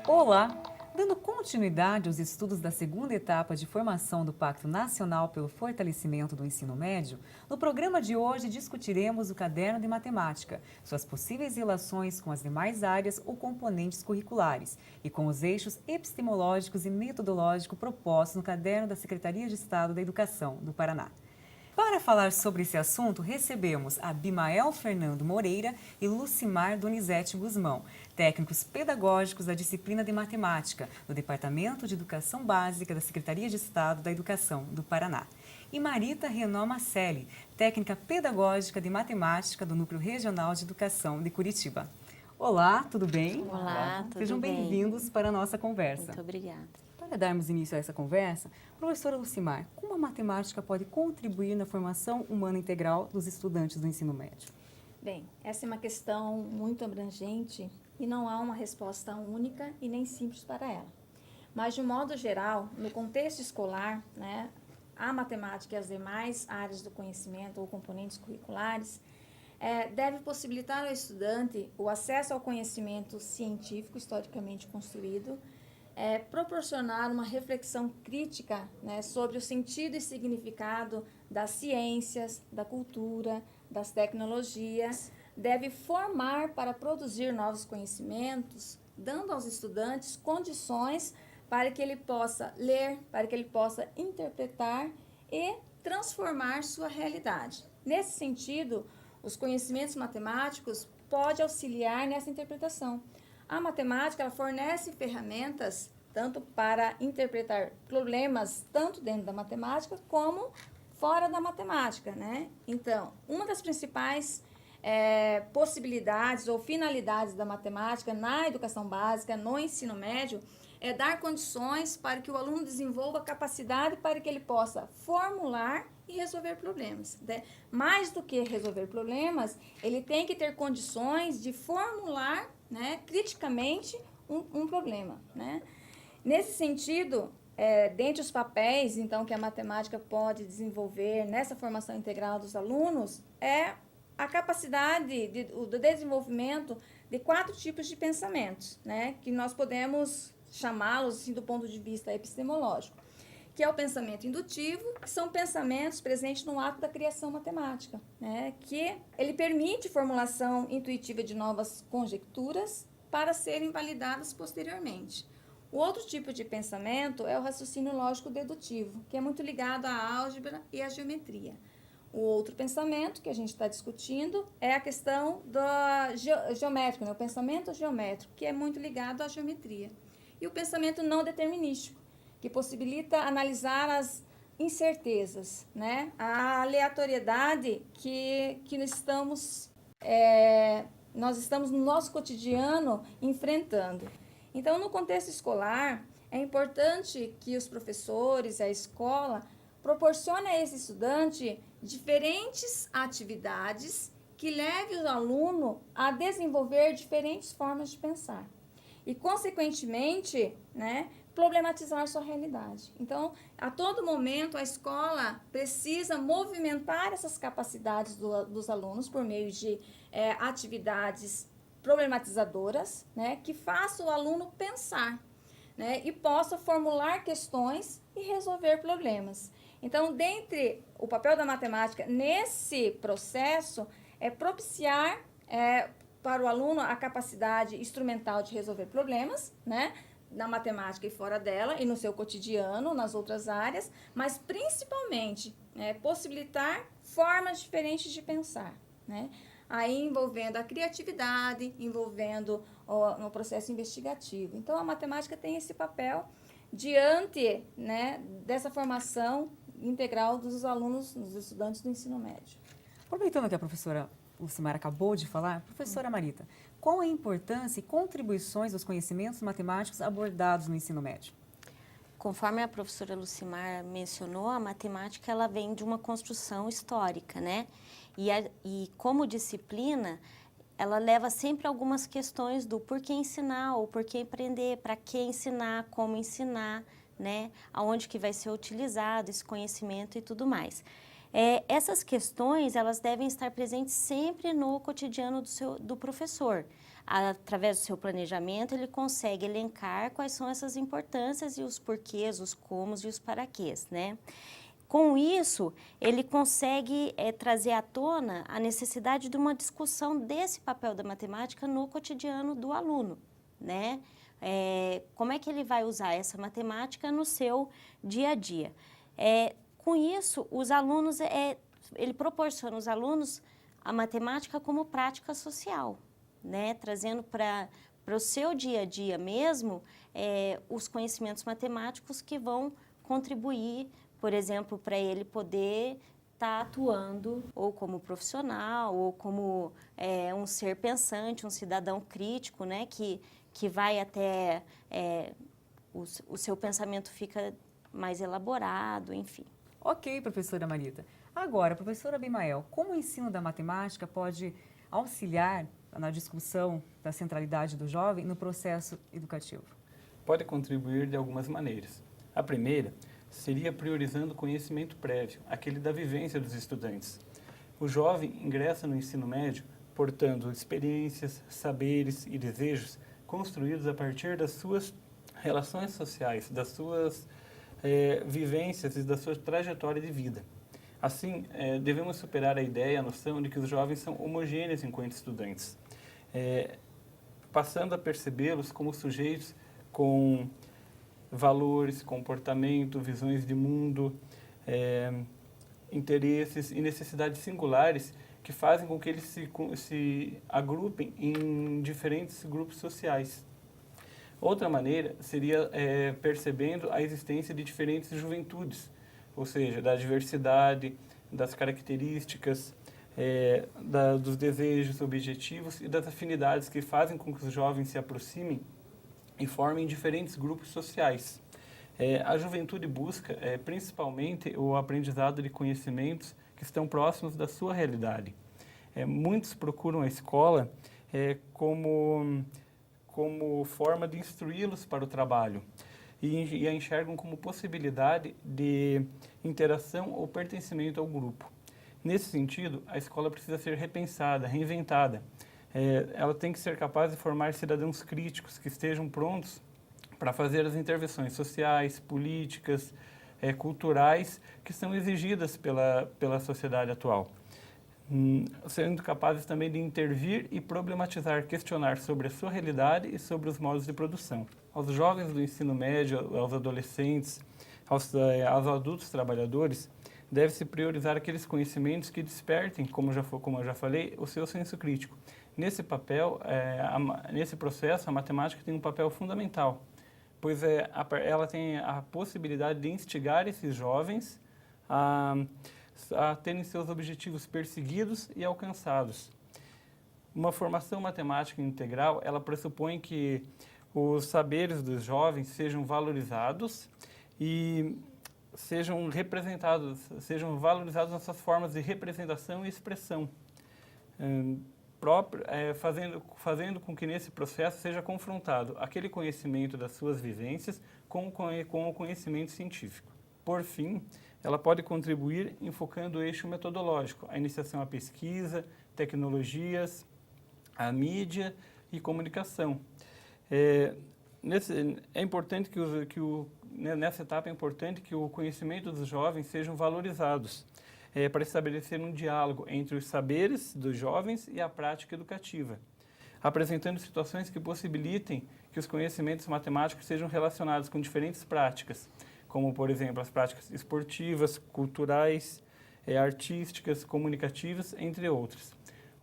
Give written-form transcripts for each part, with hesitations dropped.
Olá! Dando continuidade aos estudos da segunda etapa de formação do Pacto Nacional pelo Fortalecimento do Ensino Médio, no programa de hoje discutiremos o caderno de matemática, suas possíveis relações com as demais áreas ou componentes curriculares e com os eixos epistemológicos e metodológicos propostos no caderno da Secretaria de Estado da Educação do Paraná. Para falar sobre esse assunto, recebemos Abimael Fernando Moreira e Lucimar Donizete Guzmão, técnicos pedagógicos da disciplina de matemática, do Departamento de Educação Básica da Secretaria de Estado da Educação do Paraná. E Marita Renan Macelli, técnica pedagógica de matemática do Núcleo Regional de Educação de Curitiba. Olá, tudo bem? Olá, tudo Sejam bem? bem-vindos para a nossa conversa. Muito obrigada. Para darmos início a essa conversa, professora Lucimar, como a matemática pode contribuir na formação humana integral dos estudantes do ensino médio? Bem, essa é uma questão muito abrangente e não há uma resposta única e nem simples para ela. Mas, de um modo geral, no contexto escolar, a matemática e as demais áreas do conhecimento ou componentes curriculares deve possibilitar ao estudante o acesso ao conhecimento científico historicamente construído, proporcionar uma reflexão crítica sobre o sentido e significado das ciências, da cultura, das tecnologias, deve formar para produzir novos conhecimentos, dando aos estudantes condições para que ele possa ler, para que ele possa interpretar e transformar sua realidade. Nesse sentido, os conhecimentos matemáticos podem auxiliar nessa interpretação. A matemática ela fornece ferramentas tanto para interpretar problemas tanto dentro da matemática como fora da matemática, Então, uma das principais possibilidades ou finalidades da matemática na educação básica, no ensino médio, é dar condições para que o aluno desenvolva capacidade para que ele possa formular e resolver problemas. Mais do que resolver problemas, ele tem que ter condições de formular criticamente um problema. Nesse sentido, dentre os papéis então, que a matemática pode desenvolver nessa formação integral dos alunos, é a capacidade do desenvolvimento de 4 tipos de pensamentos, que nós podemos chamá-los assim, do ponto de vista epistemológico, que é o pensamento indutivo, que são pensamentos presentes no ato da criação matemática, que ele permite formulação intuitiva de novas conjecturas para serem validadas posteriormente. O outro tipo de pensamento é o raciocínio lógico-dedutivo, que é muito ligado à álgebra e à geometria. O outro pensamento que a gente está discutindo é a questão do geométrico, o pensamento geométrico, que é muito ligado à geometria. E o pensamento não determinístico, que possibilita analisar as incertezas, a aleatoriedade que nós estamos no nosso cotidiano enfrentando. Então, no contexto escolar, é importante que os professores, a escola, proporcionem a esse estudante diferentes atividades que levem o aluno a desenvolver diferentes formas de pensar. E, consequentemente, problematizar sua realidade. Então, a todo momento, a escola precisa movimentar essas capacidades dos alunos por meio de atividades problematizadoras, que façam o aluno pensar, e possa formular questões e resolver problemas. Então, dentre o papel da matemática nesse processo, é propiciar para o aluno a capacidade instrumental de resolver problemas, na matemática e fora dela, e no seu cotidiano, nas outras áreas, mas principalmente possibilitar formas diferentes de pensar, aí envolvendo a criatividade, envolvendo no processo investigativo. Então, a matemática tem esse papel diante dessa formação integral dos alunos, dos estudantes do ensino médio. Aproveitando que a professora Lucimar acabou de falar, professora Marita, qual a importância e contribuições dos conhecimentos matemáticos abordados no ensino médio? Conforme a professora Lucimar mencionou, a matemática ela vem de uma construção histórica, E como disciplina, ela leva sempre algumas questões do porquê ensinar, ou porquê aprender, para que ensinar, como ensinar, aonde que vai ser utilizado esse conhecimento e tudo mais. Essas questões, elas devem estar presentes sempre no cotidiano do professor. Através do seu planejamento, ele consegue elencar quais são essas importâncias e os porquês, os comos e os paraquês, né? Com isso, ele consegue trazer à tona a necessidade de uma discussão desse papel da matemática no cotidiano do aluno, né? Como é que ele vai usar essa matemática no seu dia a dia? Com isso, os alunos, ele proporciona aos alunos a matemática como prática social, né? Trazendo para o seu dia a dia mesmo os conhecimentos matemáticos que vão contribuir, por exemplo, para ele poder estar atuando ou como profissional ou como um ser pensante, um cidadão crítico, né? Que vai até o seu pensamento fica mais elaborado, enfim. Ok, professora Marita. Agora, professora Abimael, como o ensino da matemática pode auxiliar na discussão da centralidade do jovem no processo educativo? Pode contribuir de algumas maneiras. A primeira seria priorizando o conhecimento prévio, aquele da vivência dos estudantes. O jovem ingressa no ensino médio portando experiências, saberes e desejos construídos a partir das suas relações sociais, das suas vivências e da sua trajetória de vida. Assim, devemos superar a ideia, a noção de que os jovens são homogêneos enquanto estudantes, passando a percebê-los como sujeitos com valores, comportamento, visões de mundo, interesses e necessidades singulares que fazem com que eles se agrupem em diferentes grupos sociais. Outra maneira seria percebendo a existência de diferentes juventudes, ou seja, da diversidade, das características, dos desejos, objetivos e das afinidades que fazem com que os jovens se aproximem e formem diferentes grupos sociais. A juventude busca principalmente o aprendizado de conhecimentos que estão próximos da sua realidade. Muitos procuram a escola como forma de instruí-los para o trabalho e a enxergam como possibilidade de interação ou pertencimento ao grupo. Nesse sentido, a escola precisa ser repensada, reinventada. Ela tem que ser capaz de formar cidadãos críticos que estejam prontos para fazer as intervenções sociais, políticas, culturais que são exigidas pela sociedade atual. Sendo capazes também de intervir e problematizar, questionar sobre a sua realidade e sobre os modos de produção. Aos jovens do ensino médio, aos adolescentes, aos adultos trabalhadores, deve-se priorizar aqueles conhecimentos que despertem, como eu já falei, o seu senso crítico. Nesse processo, a matemática tem um papel fundamental, pois ela tem a possibilidade de instigar esses jovens a terem seus objetivos perseguidos e alcançados. Uma formação matemática integral, ela pressupõe que os saberes dos jovens sejam valorizados e sejam valorizados nas suas formas de representação e expressão, fazendo com que nesse processo seja confrontado aquele conhecimento das suas vivências com o conhecimento científico. Por fim, ela pode contribuir enfocando o eixo metodológico, a iniciação à pesquisa, tecnologias, a mídia e comunicação. Nessa etapa é importante que o conhecimento dos jovens sejam valorizados, para estabelecer um diálogo entre os saberes dos jovens e a prática educativa, apresentando situações que possibilitem que os conhecimentos matemáticos sejam relacionados com diferentes práticas, como, por exemplo, as práticas esportivas, culturais, artísticas, comunicativas, entre outras.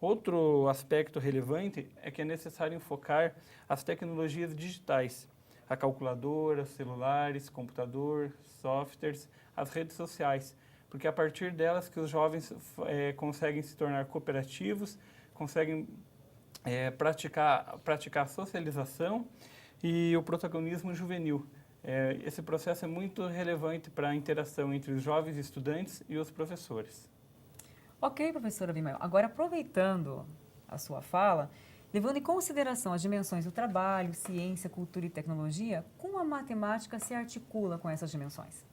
Outro aspecto relevante é que é necessário enfocar as tecnologias digitais, a calculadora, celulares, computador, softwares, as redes sociais, porque é a partir delas que os jovens conseguem se tornar cooperativos, conseguem praticar a socialização e o protagonismo juvenil. Esse processo é muito relevante para a interação entre os jovens estudantes e os professores. Ok, professora Abimael. Agora, aproveitando a sua fala, levando em consideração as dimensões do trabalho, ciência, cultura e tecnologia, como a matemática se articula com essas dimensões?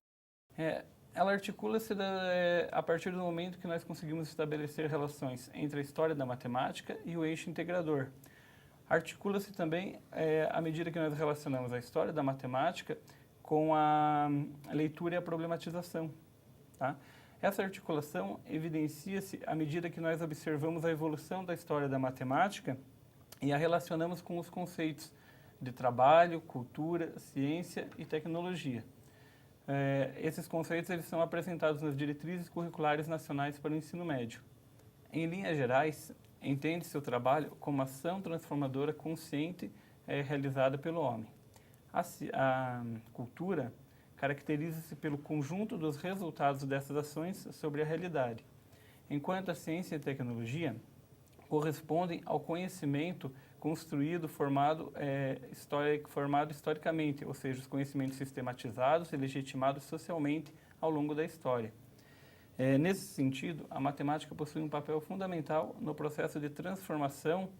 ela articula-se a partir do momento que nós conseguimos estabelecer relações entre a história da matemática e o eixo integrador. Articula-se também à medida que nós relacionamos a história da matemática com a leitura e a problematização. Tá? Essa articulação evidencia-se à medida que nós observamos a evolução da história da matemática e a relacionamos com os conceitos de trabalho, cultura, ciência e tecnologia. Esses conceitos eles são apresentados nas diretrizes curriculares nacionais para o ensino médio. Em linhas gerais, entende-se o trabalho como ação transformadora consciente realizada pelo homem. A cultura caracteriza-se pelo conjunto dos resultados dessas ações sobre a realidade, enquanto a ciência e a tecnologia correspondem ao conhecimento construído, formado historicamente, ou seja, os conhecimentos sistematizados e legitimados socialmente ao longo da história. Nesse sentido, a matemática possui um papel fundamental no processo de transformação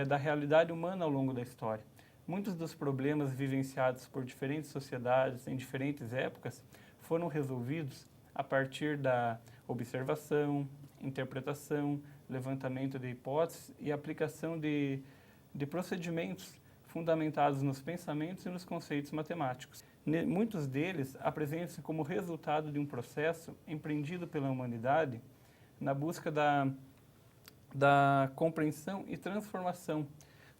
da realidade humana ao longo da história. Muitos dos problemas vivenciados por diferentes sociedades em diferentes épocas foram resolvidos a partir da observação, interpretação, levantamento de hipóteses e aplicação de procedimentos fundamentados nos pensamentos e nos conceitos matemáticos. Muitos deles apresentam-se como resultado de um processo empreendido pela humanidade na busca da compreensão e transformação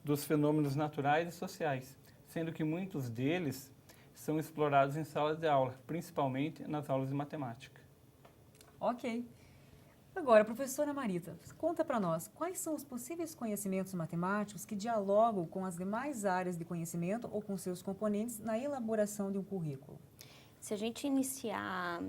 dos fenômenos naturais e sociais, sendo que muitos deles são explorados em salas de aula, principalmente nas aulas de matemática. Ok. Agora, professora Marita, conta para nós quais são os possíveis conhecimentos matemáticos que dialogam com as demais áreas de conhecimento ou com seus componentes na elaboração de um currículo. Se a gente iniciar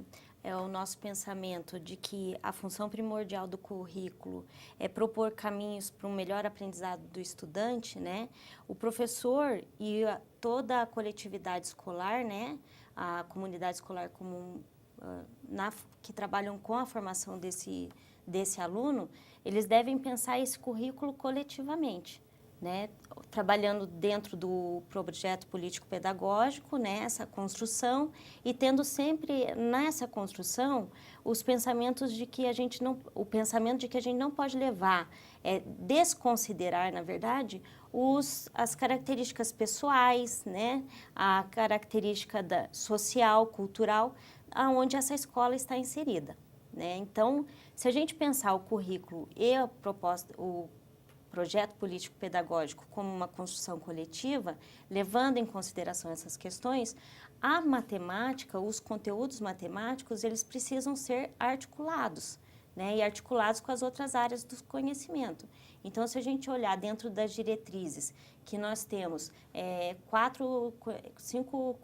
o nosso pensamento de que a função primordial do currículo é propor caminhos para um melhor aprendizado do estudante, né? O professor e toda a coletividade escolar, né? A comunidade escolar comum que trabalham com a formação desse aluno, eles devem pensar esse currículo coletivamente, né? Trabalhando dentro do projeto político-pedagógico, né? Essa construção, e tendo sempre nessa construção os pensamentos de que o pensamento de que a gente não pode levar, desconsiderar, na verdade, as características pessoais, né? A característica social, cultural, aonde essa escola está inserida, né? Então, se a gente pensar o currículo e o projeto político-pedagógico como uma construção coletiva, levando em consideração essas questões, a matemática, os conteúdos matemáticos, eles precisam ser articulados, né? E articulados com as outras áreas do conhecimento. Então, se a gente olhar dentro das diretrizes, que nós temos 5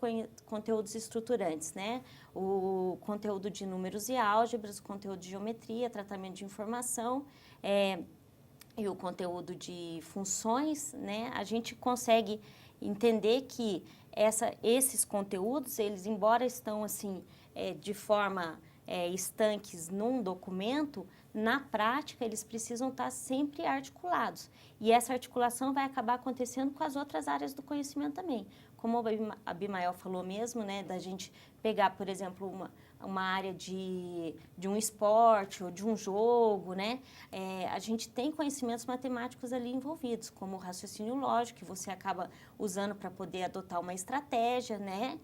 conteúdos estruturantes, né? O conteúdo de números e álgebras, o conteúdo de geometria, tratamento de informação, e o conteúdo de funções, né? A gente consegue entender que esses conteúdos, eles, embora estão assim, de forma estanques num documento, na prática eles precisam estar sempre articulados. E essa articulação vai acabar acontecendo com as outras áreas do conhecimento também. Como a Abimael falou mesmo, né, da gente pegar, por exemplo, uma área de um esporte ou de um jogo, né? A gente tem conhecimentos matemáticos ali envolvidos, como o raciocínio lógico, que você acaba usando para poder adotar uma estratégia, né?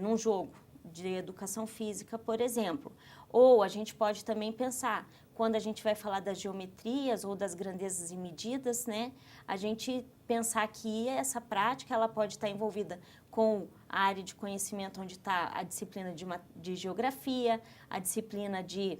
Num jogo de educação física, por exemplo. Ou a gente pode também pensar, quando a gente vai falar das geometrias ou das grandezas e medidas, né? A gente pensar que essa prática ela pode estar envolvida com a área de conhecimento onde está a disciplina de geografia, a disciplina de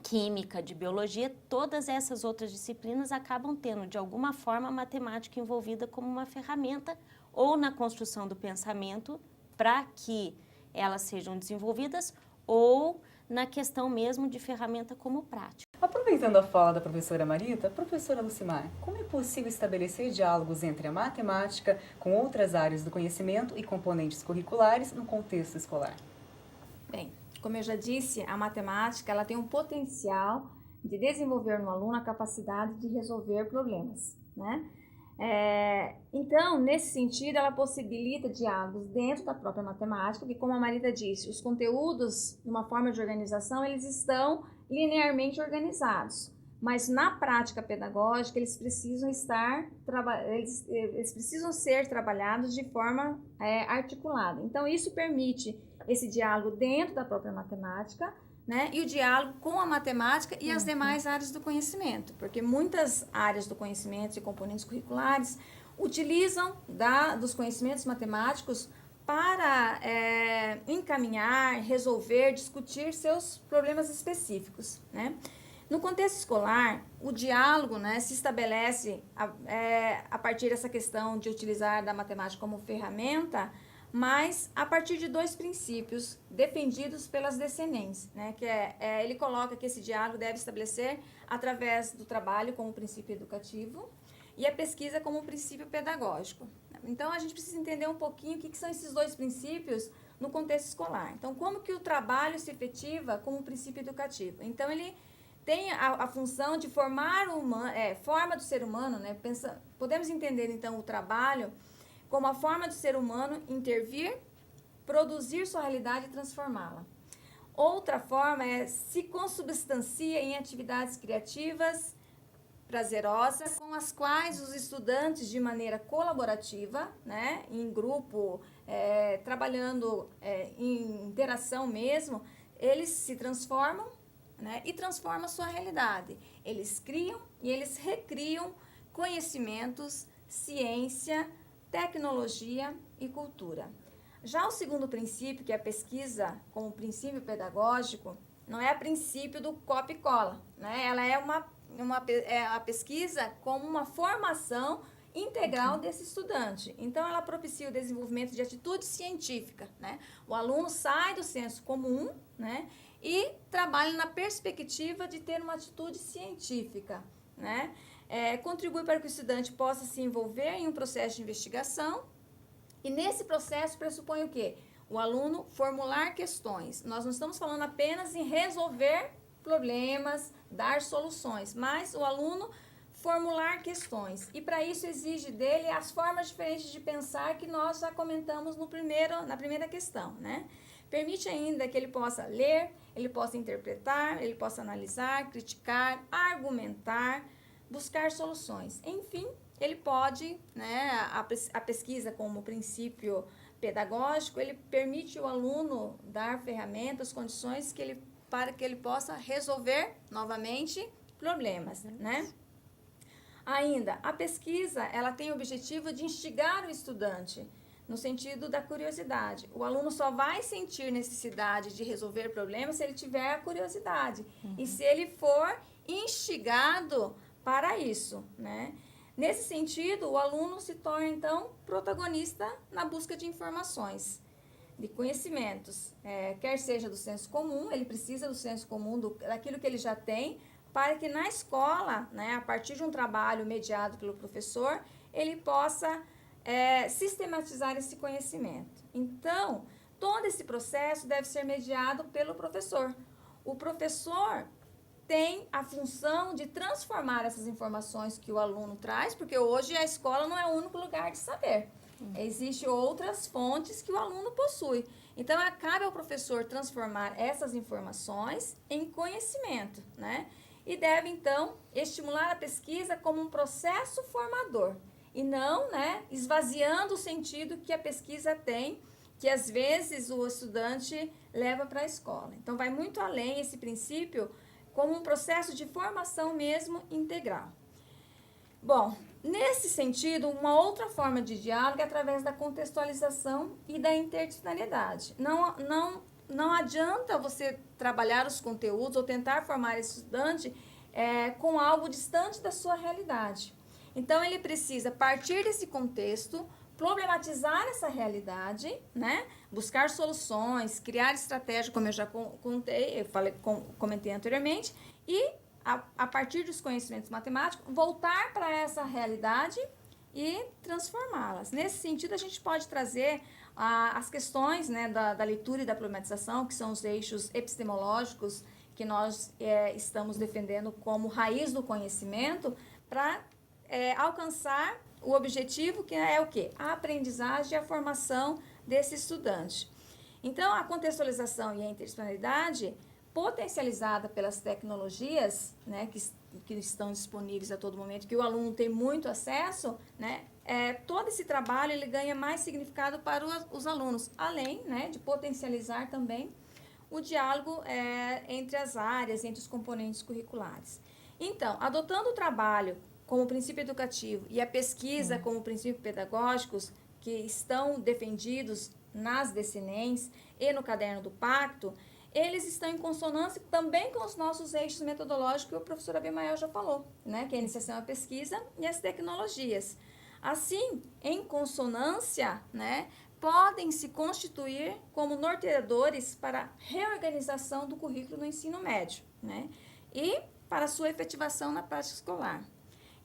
química, de biologia, todas essas outras disciplinas acabam tendo, de alguma forma, a matemática envolvida como uma ferramenta ou na construção do pensamento para que elas sejam desenvolvidas ou na questão mesmo de ferramenta como prática. Aproveitando a fala da professora Marita, professora Lucimar, como é possível estabelecer diálogos entre a matemática com outras áreas do conhecimento e componentes curriculares no contexto escolar? Bem, como eu já disse, a matemática ela tem um potencial de desenvolver no aluno a capacidade de resolver problemas, né? Então, nesse sentido, ela possibilita diálogos dentro da própria matemática, que, como a Marita disse, os conteúdos, numa forma de organização, eles estão linearmente organizados. Mas na prática pedagógica, eles precisam eles precisam ser trabalhados de forma articulada. Então, isso permite esse diálogo dentro da própria matemática, né? E o diálogo com a matemática e as demais áreas do conhecimento, porque muitas áreas do conhecimento e componentes curriculares utilizam dos conhecimentos matemáticos para encaminhar, resolver, discutir seus problemas específicos, né? No contexto escolar, o diálogo, né, se estabelece a partir dessa questão de utilizar da matemática como ferramenta, mas a partir de dois princípios defendidos pelas descendentes, né, que ele coloca que esse diálogo deve estabelecer através do trabalho como princípio educativo e a pesquisa como princípio pedagógico. Então, a gente precisa entender um pouquinho o que são esses dois princípios no contexto escolar. Então, como que o trabalho se efetiva como princípio educativo? Então, ele tem a função de formar forma do ser humano, né? Podemos entender, então, o trabalho como a forma do ser humano intervir, produzir sua realidade e transformá-la. Outra forma se consubstancia em atividades criativas, prazerosas, com as quais os estudantes, de maneira colaborativa, né, em grupo, trabalhando em interação mesmo, eles se transformam, né, e transformam a sua realidade. Eles criam e eles recriam conhecimentos, ciência, tecnologia e cultura. Já o segundo princípio, que é a pesquisa como princípio pedagógico, não é a princípio do copia e cola, né? Ela é a pesquisa como uma formação integral desse estudante. Então, ela propicia o desenvolvimento de atitude científica, né? O aluno sai do senso comum, né, e trabalha na perspectiva de ter uma atitude científica, né? Contribui para que o estudante possa se envolver em um processo de investigação e nesse processo pressupõe o quê? O aluno formular questões. Nós não estamos falando apenas em resolver problemas, dar soluções, mas o aluno formular questões. E para isso exige dele as formas diferentes de pensar que nós já comentamos na primeira questão, né? Permite ainda que ele possa ler, ele possa interpretar, ele possa analisar, criticar, argumentar, buscar soluções. Enfim, ele pode, né, a pesquisa como princípio pedagógico, ele permite o aluno dar ferramentas, condições para que ele possa resolver novamente problemas, né? Ainda, a pesquisa, ela tem o objetivo de instigar o estudante no sentido da curiosidade. O aluno só vai sentir necessidade de resolver problemas se ele tiver a curiosidade e se ele for instigado para isso, né? Nesse sentido, o aluno se torna, então, protagonista na busca de informações, de conhecimentos, quer seja do senso comum, ele precisa do senso comum, daquilo que ele já tem, para que na escola, né, a partir de um trabalho mediado pelo professor, ele possa sistematizar esse conhecimento. Então, todo esse processo deve ser mediado pelo professor. O professor tem a função de transformar essas informações que o aluno traz, porque hoje a escola não é o único lugar de saber. Existem outras fontes que o aluno possui. Então, cabe ao professor transformar essas informações em conhecimento, né? E deve, então, estimular a pesquisa como um processo formador e não, né, esvaziando o sentido que a pesquisa tem, que às vezes o estudante leva para a escola. Então, vai muito além esse princípio como um processo de formação mesmo integral. Bom, nesse sentido, uma outra forma de diálogo é através da contextualização e da interdisciplinariedade. Não adianta você trabalhar os conteúdos ou tentar formar esse estudante com algo distante da sua realidade. Então, ele precisa partir desse contexto, problematizar essa realidade, né? Buscar soluções, criar estratégia, como eu já comentei anteriormente, e a partir dos conhecimentos matemáticos, voltar para essa realidade e transformá-las. Nesse sentido, a gente pode trazer as questões, né, da leitura e da problematização, que são os eixos epistemológicos que nós estamos defendendo como raiz do conhecimento, para alcançar o objetivo, que é o quê? A aprendizagem e a formação desse estudante. Então, a contextualização e a interdisciplinaridade, potencializada pelas tecnologias, né, que estão disponíveis a todo momento, que o aluno tem muito acesso, né, todo esse trabalho ele ganha mais significado para os alunos, além, né, de potencializar também o diálogo entre as áreas, entre os componentes curriculares. Então, adotando o trabalho como princípio educativo e a pesquisa como princípio pedagógicos que estão defendidos nas DCNEMs e no Caderno do Pacto, eles estão em consonância também com os nossos eixos metodológicos que o professor Abimael já falou, né? Que é a iniciação à pesquisa e as tecnologias. Assim, em consonância, né, podem se constituir como norteadores para a reorganização do currículo no ensino médio, né? E para a sua efetivação na prática escolar.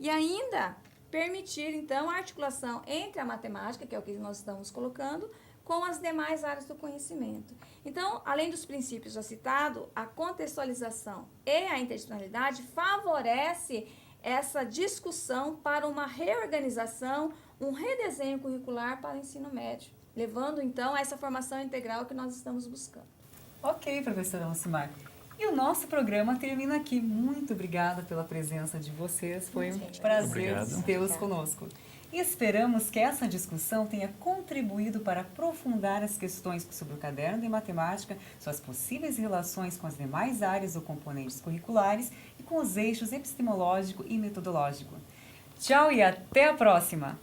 E ainda permitir, então, a articulação entre a matemática, que é o que nós estamos colocando, com as demais áreas do conhecimento. Então, além dos princípios já citados, a contextualização e a interdisciplinaridade favorece essa discussão para uma reorganização, um redesenho curricular para o ensino médio, levando, então, a essa formação integral que nós estamos buscando. Ok, professora Lucimar. E o nosso programa termina aqui. Muito obrigada pela presença de vocês. Foi um prazer tê-los conosco. E esperamos que essa discussão tenha contribuído para aprofundar as questões sobre o caderno de matemática, suas possíveis relações com as demais áreas ou componentes curriculares e com os eixos epistemológico e metodológico. Tchau e até a próxima!